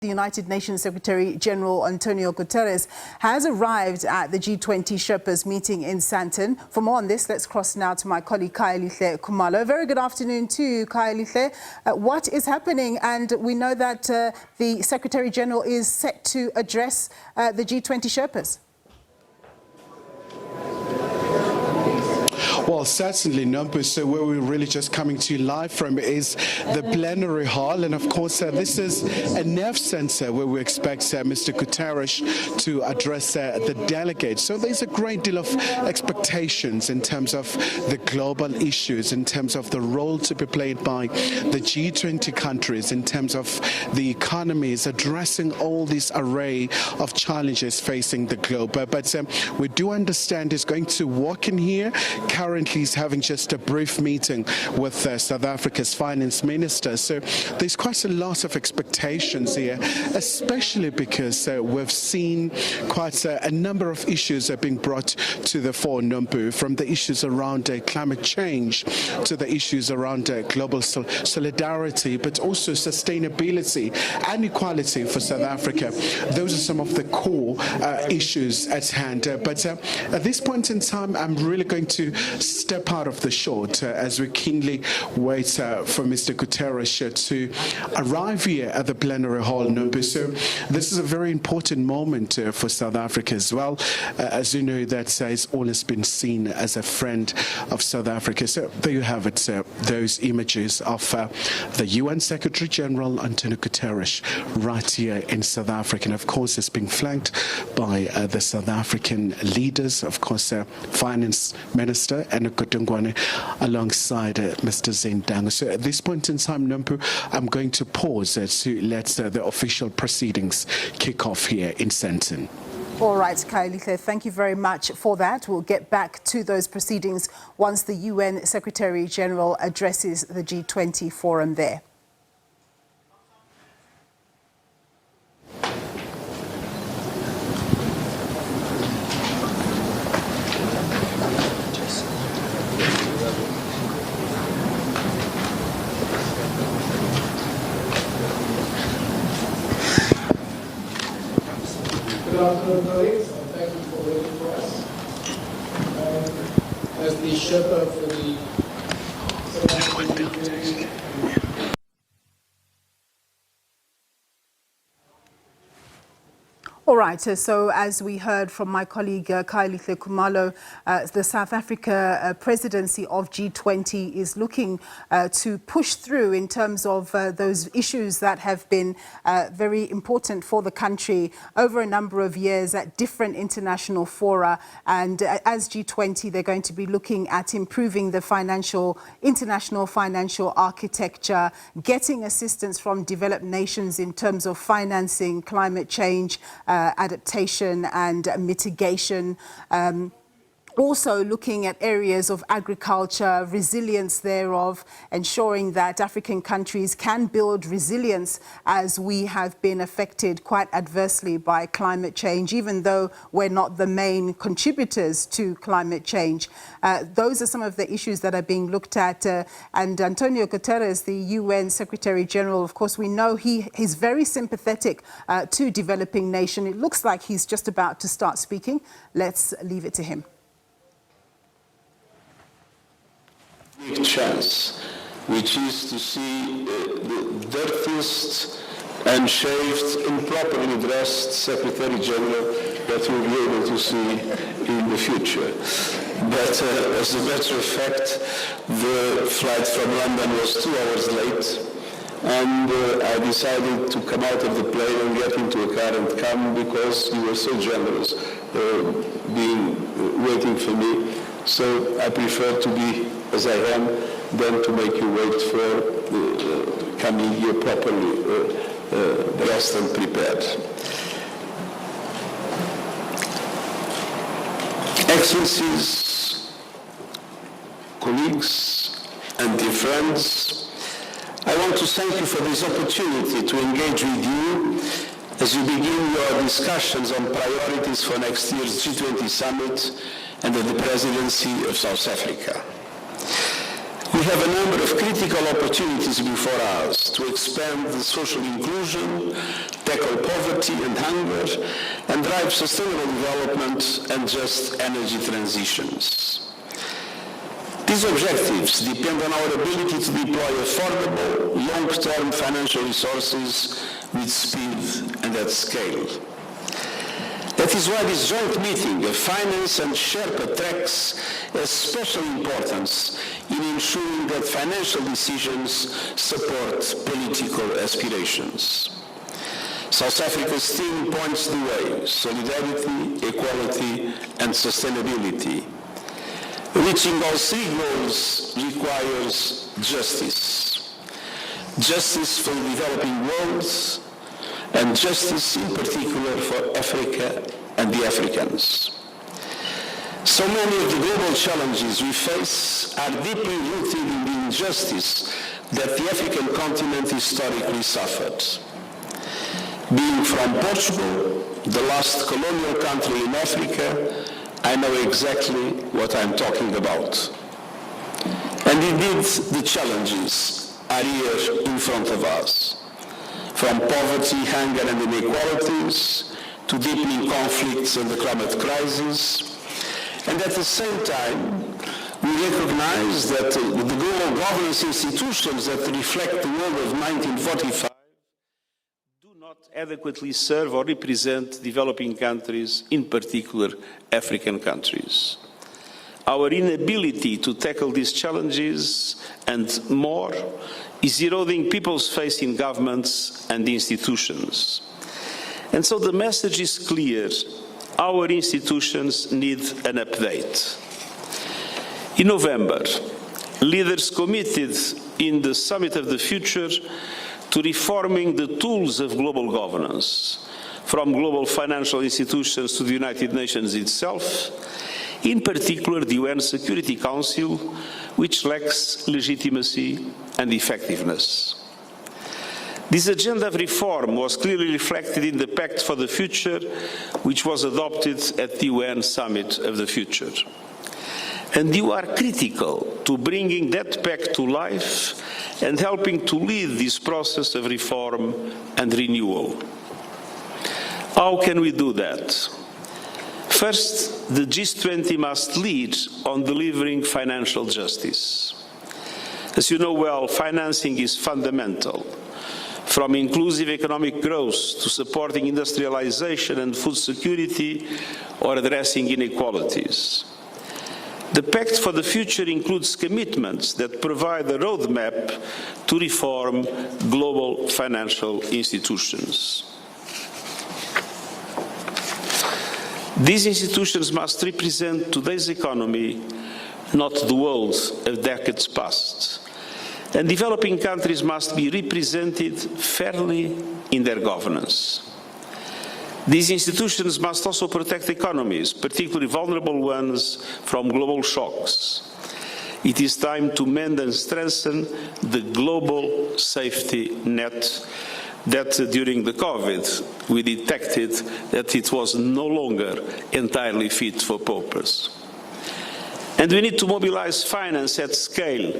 The United Nations Secretary General António Guterres has arrived at the G20 Sherpas meeting in Sandton. For more on this, let's cross now to my colleague Kaelihle Khumalo. Very good afternoon to you, Kaelihle. What is happening? And we know that the Secretary General is set to address the G20 Sherpas. Well, certainly, Nompu. So where we're really just coming to you live from is the plenary hall. And of course, this is a nerve center where we expect Mr. Guterres to address the delegates. So there's a great deal of expectations in terms of the global issues, in terms of the role to be played by the G20 countries, in terms of the economies, addressing all this array of challenges facing the globe. But we do understand he's going to walk in here. Currently, he's having just a brief meeting with South Africa's finance minister. So there's quite a lot of expectations here, especially because we've seen quite a number of issues being brought to the fore, Nompu, from the issues around climate change to the issues around global solidarity, but also sustainability and equality for South Africa. Those are some of the core issues at hand. But at this point in time, I'm really going to step out of the shot as we keenly wait for Mr. Guterres to arrive here at the plenary hall. So this is a very important moment for South Africa as well. As you know, that has always been seen as a friend of South Africa. So there you have it, those images of the UN Secretary General António Guterres right here in South Africa. And of course, it's being flanked by the South African leaders, of course, Finance Minister and Kutungwane alongside Mr. Sandton. So at this point in time, Nompu, I'm going to pause to let the official proceedings kick off here in Sandton. All right, Kaelihle, thank you very much for that. We'll get back to those proceedings once the UN Secretary General addresses the G20 forum there. Good afternoon, colleagues, and thank you for waiting for us. As the Sherpa for the All right, so as we heard from my colleague Kaelihle Khumalo, the South Africa presidency of G20 is looking to push through in terms of those issues that have been very important for the country over a number of years at different international fora. And as G20, they're going to be looking at improving the international financial architecture, getting assistance from developed nations in terms of financing climate change, adaptation and mitigation. Also looking at areas of agriculture, resilience thereof, ensuring that African countries can build resilience as we have been affected quite adversely by climate change, even though we're not the main contributors to climate change. Those are some of the issues that are being looked at. And António Guterres, the UN Secretary General, of course, we know he's very sympathetic to developing nations. It looks like he's just about to start speaking. Let's leave it to him. Chance, which is to see the dirtiest, unshaved, improperly dressed Secretary General that we'll be able to see in the future. But as a matter of fact, the flight from London was 2 hours late, and I decided to come out of the plane and get into a car and come because you were so generous waiting for me. So I prefer to be as I am than to make you wait for coming here properly dressed and prepared. Excellencies, colleagues, and dear friends, I want to thank you for this opportunity to engage with you as you begin your discussions on priorities for next year's G20 summit under the presidency of South Africa. We have a number of critical opportunities before us to expand the social inclusion, tackle poverty and hunger, and drive sustainable development and just energy transitions. These objectives depend on our ability to deploy affordable, long-term financial resources with speed and at scale. That is why this joint meeting of finance and Sherpa tracks has special importance in ensuring that financial decisions support political aspirations. South Africa's theme points the way: solidarity, equality, and sustainability. Reaching all three goals requires justice. Justice for the developing world, and justice in particular for Africa and the Africans. So many of the global challenges we face are deeply rooted in the injustice that the African continent historically suffered. Being from Portugal, the last colonial country in Africa, I know exactly what I'm talking about. And indeed, the challenges are here in front of us. From poverty, hunger and inequalities, to deepening conflicts and the climate crisis. And at the same time, we recognize that the global governance institutions that reflect the world of 1945 do not adequately serve or represent developing countries, in particular African countries. Our inability to tackle these challenges and more is eroding people's faith in governments and institutions. And so the message is clear: our institutions need an update. In November, leaders committed in the Summit of the Future to reforming the tools of global governance, from global financial institutions to the United Nations itself, in particular the UN Security Council, which lacks legitimacy and effectiveness. This agenda of reform was clearly reflected in the Pact for the Future, which was adopted at the UN Summit of the Future. And you are critical to bringing that pact to life and helping to lead this process of reform and renewal. How can we do that? First, the G20 must lead on delivering financial justice. As you know well, financing is fundamental, from inclusive economic growth to supporting industrialization and food security or addressing inequalities. The Pact for the Future includes commitments that provide a roadmap to reform global financial institutions. These institutions must represent today's economy, not the world of decades past. And developing countries must be represented fairly in their governance. These institutions must also protect economies, particularly vulnerable ones, from global shocks. It is time to mend and strengthen the global safety net that during the COVID we detected that it was no longer entirely fit for purpose. And we need to mobilize finance at scale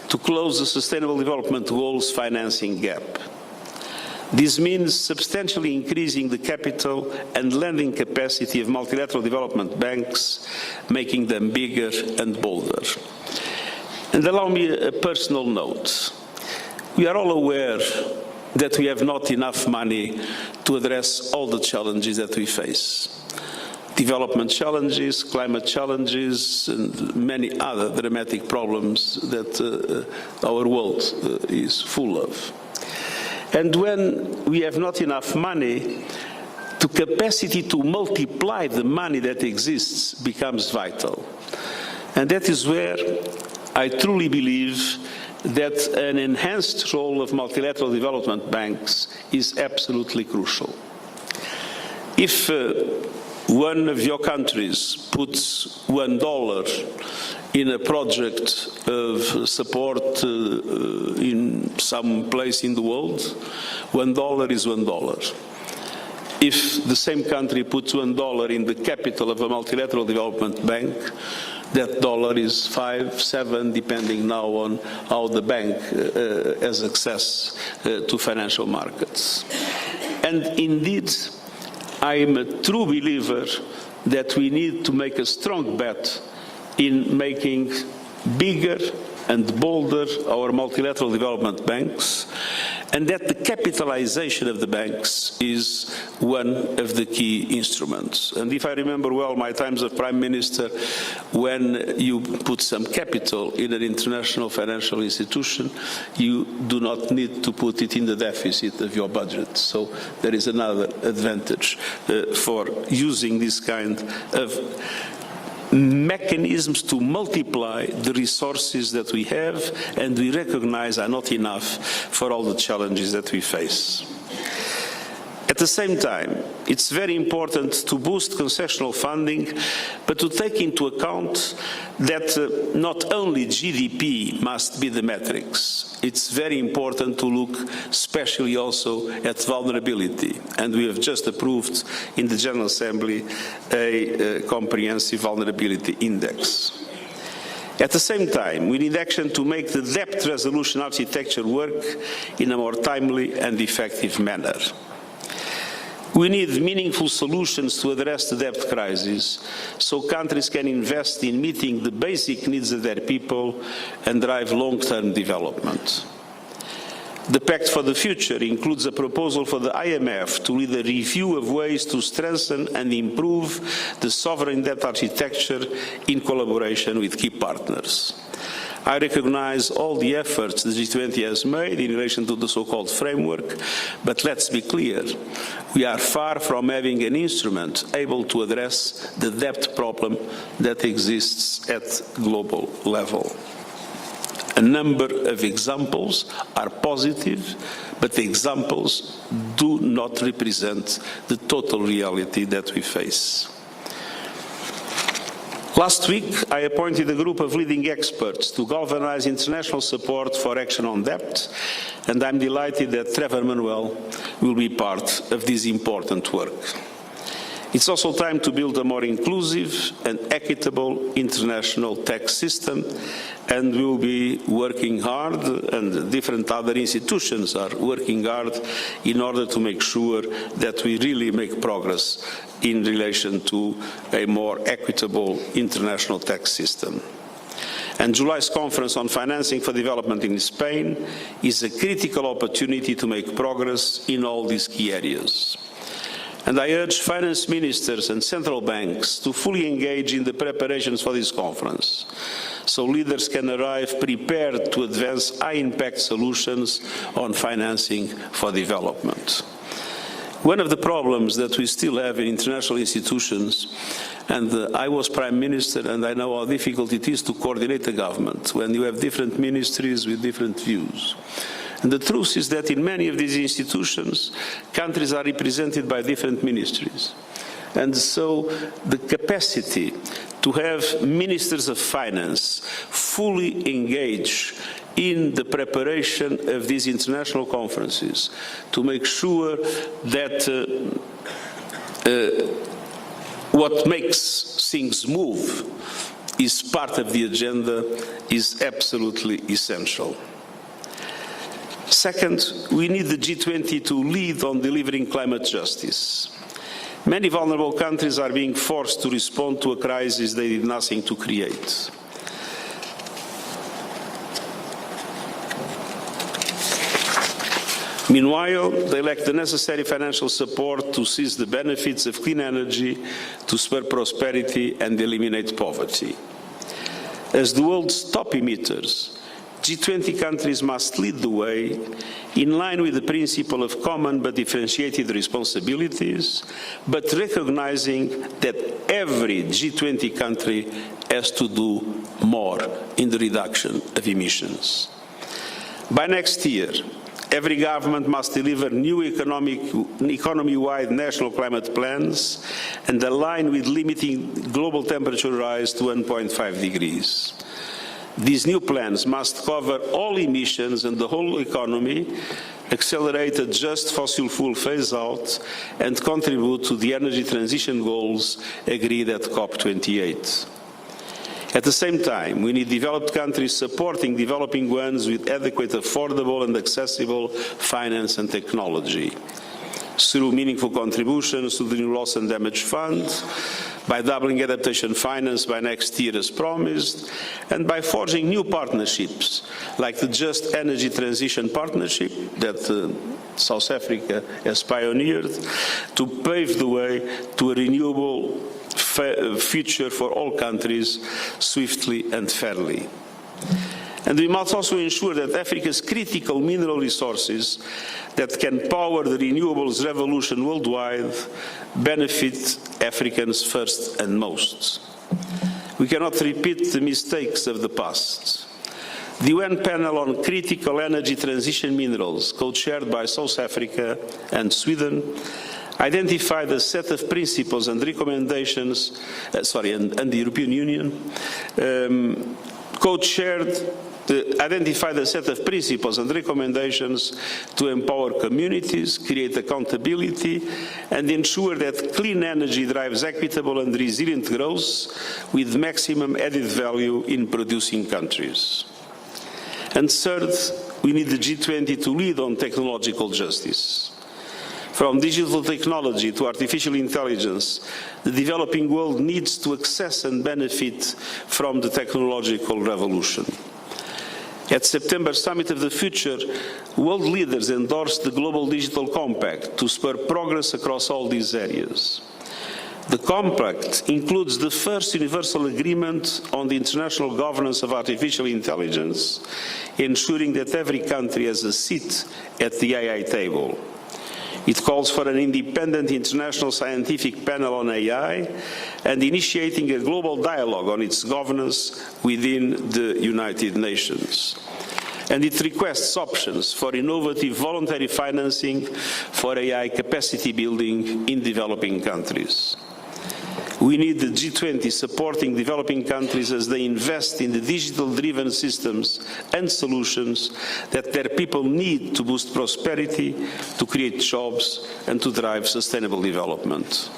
to close the Sustainable Development Goals financing gap. This means substantially increasing the capital and lending capacity of multilateral development banks, making them bigger and bolder. And allow me a personal note. We are all aware that we have not enough money to address all the challenges that we face. Development challenges, climate challenges, and many other dramatic problems that our world is full of. And when we have not enough money, the capacity to multiply the money that exists becomes vital. And that is where I truly believe that an enhanced role of multilateral development banks is absolutely crucial. If one of your countries puts $1 in a project of support in some place in the world, $1 is $1. If the same country puts $1 in the capital of a multilateral development bank, that dollar is 5, 7, depending now on how the bank has access to financial markets. And indeed, I am a true believer that we need to make a strong bet in making bigger and bolder our multilateral development banks, and that the capitalization of the banks is one of the key instruments. And if I remember well my times of Prime Minister, when you put some capital in an international financial institution, you do not need to put it in the deficit of your budget. So there is another advantage for using this kind of mechanisms to multiply the resources that we have and we recognize are not enough for all the challenges that we face. At the same time, it's very important to boost concessional funding, but to take into account that not only GDP must be the metrics. It's very important to look especially also at vulnerability, and we have just approved in the General Assembly a comprehensive vulnerability index. At the same time, we need action to make the debt resolution architecture work in a more timely and effective manner. We need meaningful solutions to address the debt crisis so countries can invest in meeting the basic needs of their people and drive long-term development. The Pact for the Future includes a proposal for the IMF to lead a review of ways to strengthen and improve the sovereign debt architecture in collaboration with key partners. I recognize all the efforts the G20 has made in relation to the so-called framework, but let's be clear, we are far from having an instrument able to address the debt problem that exists at global level. A number of examples are positive, but the examples do not represent the total reality that we face. Last week, I appointed a group of leading experts to galvanize international support for action on debt, and I'm delighted that Trevor Manuel will be part of this important work. It's also time to build a more inclusive and equitable international tax system, and we'll be working hard, and different other institutions are working hard in order to make sure that we really make progress in relation to a more equitable international tax system. And July's conference on financing for development in Spain is a critical opportunity to make progress in all these key areas. And I urge finance ministers and central banks to fully engage in the preparations for this conference, so leaders can arrive prepared to advance high-impact solutions on financing for development. One of the problems that we still have in international institutions, and I was Prime Minister and I know how difficult it is to coordinate a government when you have different ministries with different views. And the truth is that in many of these institutions, countries are represented by different ministries. And so the capacity to have ministers of finance fully engage in the preparation of these international conferences to make sure that what makes things move is part of the agenda is absolutely essential. Second, we need the G20 to lead on delivering climate justice. Many vulnerable countries are being forced to respond to a crisis they did nothing to create. Meanwhile, they lack the necessary financial support to seize the benefits of clean energy, to spur prosperity and eliminate poverty. As the world's top emitters, G20 countries must lead the way in line with the principle of common but differentiated responsibilities, but recognizing that every G20 country has to do more in the reduction of emissions. By next year, every government must deliver new economy-wide national climate plans and align with limiting global temperature rise to 1.5 degrees. These new plans must cover all emissions and the whole economy, accelerate a just fossil fuel phase-out, and contribute to the energy transition goals agreed at COP28. At the same time, we need developed countries supporting developing ones with adequate, affordable and accessible finance and technology, through meaningful contributions to the New Loss and Damage Fund, by doubling adaptation finance by next year as promised, and by forging new partnerships like the Just Energy Transition Partnership that South Africa has pioneered to pave the way to a renewable future for all countries swiftly and fairly. And we must also ensure that Africa's critical mineral resources that can power the renewables revolution worldwide benefit Africans first and most. We cannot repeat the mistakes of the past. The UN panel on critical energy transition minerals, co-chaired by South Africa and Sweden, identified a set of principles and recommendations, and the European Union, identified a set of principles and recommendations to empower communities, create accountability, and ensure that clean energy drives equitable and resilient growth with maximum added value in producing countries. And third, we need the G20 to lead on technological justice. From digital technology to artificial intelligence, the developing world needs to access and benefit from the technological revolution. At September Summit of the Future, world leaders endorsed the Global Digital Compact to spur progress across all these areas. The Compact includes the first universal agreement on the international governance of artificial intelligence, ensuring that every country has a seat at the AI table. It calls for an independent international scientific panel on AI and initiating a global dialogue on its governance within the United Nations. And it requests options for innovative voluntary financing for AI capacity building in developing countries. We need the G20 supporting developing countries as they invest in the digital-driven systems and solutions that their people need to boost prosperity, to create jobs, and to drive sustainable development.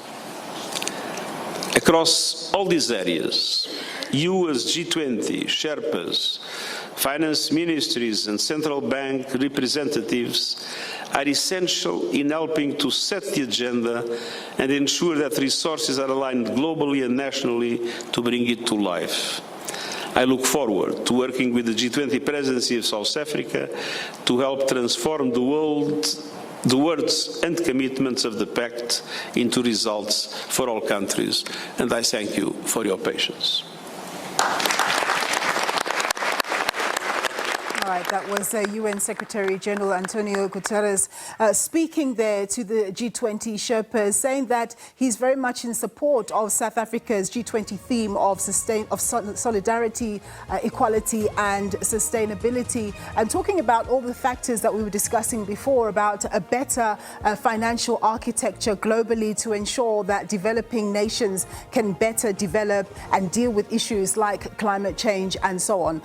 Across all these areas, you as G20, Sherpas, finance ministries and central bank representatives are essential in helping to set the agenda and ensure that resources are aligned globally and nationally to bring it to life. I look forward to working with the G20 presidency of South Africa to help transform the words and commitments of the Pact into results for all countries. And I thank you for your patience. All right, that was UN Secretary General António Guterres speaking there to the G20 Sherpas, saying that he's very much in support of South Africa's G20 theme of solidarity, equality and sustainability, and talking about all the factors that we were discussing before about a better financial architecture globally to ensure that developing nations can better develop and deal with issues like climate change and so on.